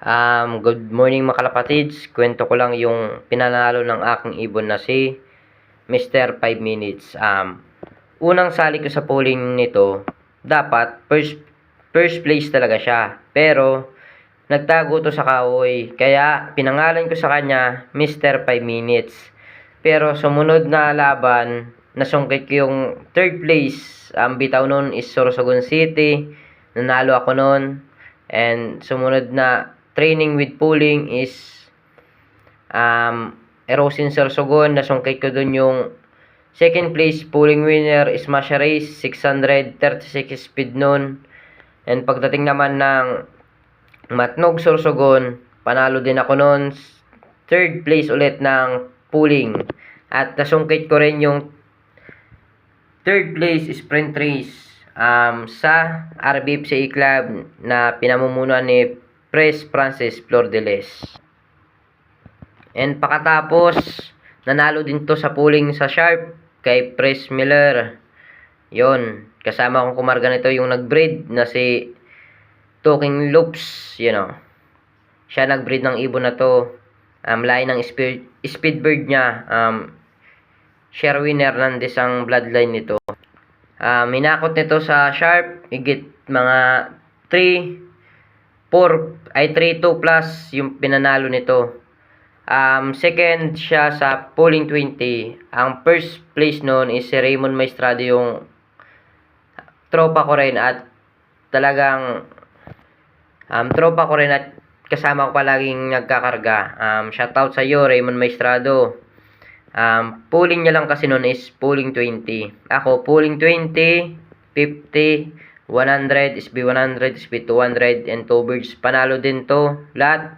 Good morning mga kalapatids. Kwento ko lang yung pinanalo ng aking ibon na si Mr. 5 Minutes. Unang sali ko sa polling nito, dapat first place talaga siya. Pero nagtago to sa kahoy, kaya pinangalan ko sa kanya Mr. 5 Minutes. Pero sumunod na laban, nasungkit ko yung third place. Ang bitaw nun is Sorsogon City. Nanalo ako nun. And sumunod na training with pooling is Erosin Sorsogon. Nasungkit ko dun yung second place pooling winner is Smash Race 636 speed nun. And pagdating naman ng Matnog Sorsogon, panalo din ako nun. Third place ulit ng pooling. At nasungkit ko rin yung third place sprint race sa RBFCA Club na pinamumunuan ni Pres Francis Flordeles. And pakatapos, nanalo din to sa pooling sa Sharp kay Pres Miller. Yon, kasama kong kumarga nito yung nag-breed na si Talking Loops, Siya nag-breed ng ibon na to. Lain ng speedbird niya. Sherwin Hernandez ang bloodline nito. Minakot nito sa Sharp, higit mga 3-2 plus yung pinanalo nito. Second siya sa polling 20. Ang first place noon is si Raymond Maestrado, yung tropa ko rin at talagang tropa ko rin at kasama ko palaging nagkakarga. Shoutout sa iyo, Raymond Maestrado. Polling niya lang kasi noon is polling 20. Ako, polling 20, 50, 100, SB100, SB200, and 2 birds. Panalo din to. Lahat.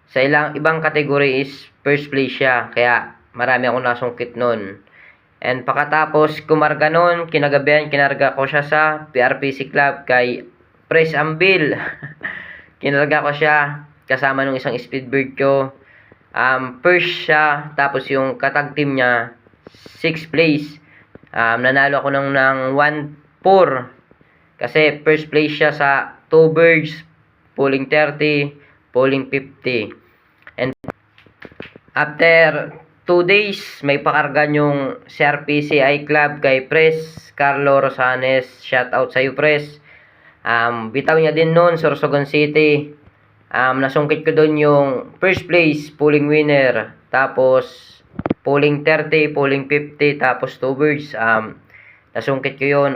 Sa ibang kategory is first place siya. Kaya marami akong nasungkit noon. And pakatapos, kumarga noon, kinagabihan, kinarga ko siya sa PRPC Club kay Pres Ambil. Kinarga ko siya kasama nung isang speedbird ko. First siya, tapos yung katag team niya 6th place. Nanalo ako ng 1-4 kasi first place siya sa 2 birds, polling 30, polling 50. And after 2 days, may pakargan yung CRPCI Club kay Pres Carlo Rosanes. Shout out sa iyo, Pres. Bitaw niya din noon Sorsogon City. Nasungkit ko doon yung first place polling winner, tapos polling 30, polling 50, tapos 2 birds. Nasungkit ko yun.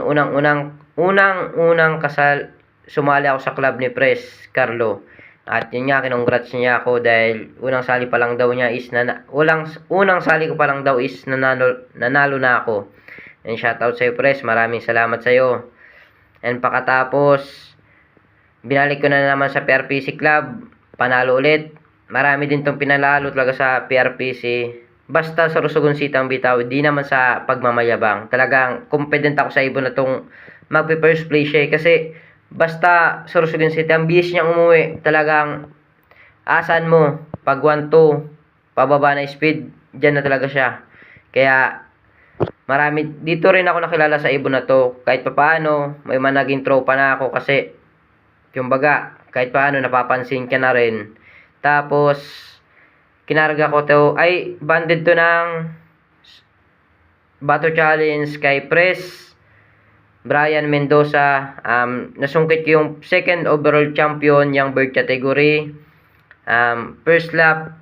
Unang kasal sumali ako sa club ni Pres Carlo. At yun nga, kinongrats niya ako dahil unang sali pa lang daw niya is unang sali ko pa lang daw is nanalo na ako. And shoutout sa iyo, Pres. Maraming salamat sa iyo. And pakatapos, binalik ko na naman sa PRPC Club. Panalo ulit. Marami din tong pinalalo talaga sa PRPC. Basta sa Sorsogon City ang bitaw. Di naman sa pagmamayabang. Talagang confident ako sa ibon na tong magpe-first place siya. Kasi basta sa Sorsogon City, ang bilis niyang umuwi. Talagang asan mo. Pag 1-2, pababa na speed, dyan na talaga siya. Kaya marami. Dito rin ako nakilala sa ibon na to. Kahit papaano, may managing tropa na ako kasi yung baga, kahit paano napapansin ka na rin. Tapos, kinarga ko to, banded to ng Bato Challenge kay Pres Brian Mendoza. Nasungkit ko yung second overall champion yung bird category. First lap,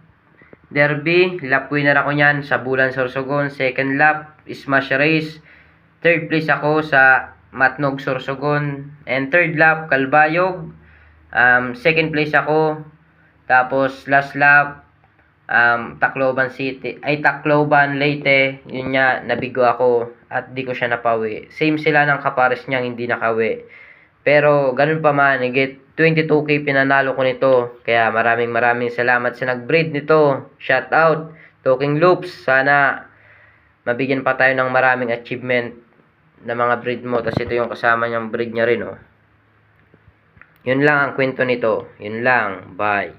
Derby, lap winner ako nyan sa Bulan Sorsogon. Second lap, Smash Race. Third place ako sa Matnog Sorsogon. And third lap, Kalbayog. Second place ako. Tapos last lap, Tacloban Leyte. Yun nga, nabigo ako at di ko siya napawi. Same sila ng kapares niyang hindi nakawi. Pero ganun pa man, higit 22k pinanalo ko nito. Kaya maraming salamat sa nag-breed nito. Shout out, Talking Loops. Sana mabigyan pa tayo ng maraming achievement na mga breed mo. Tapos ito yung kasama niyang breed niya rin, Yun lang ang kwento nito. Yun lang. Bye.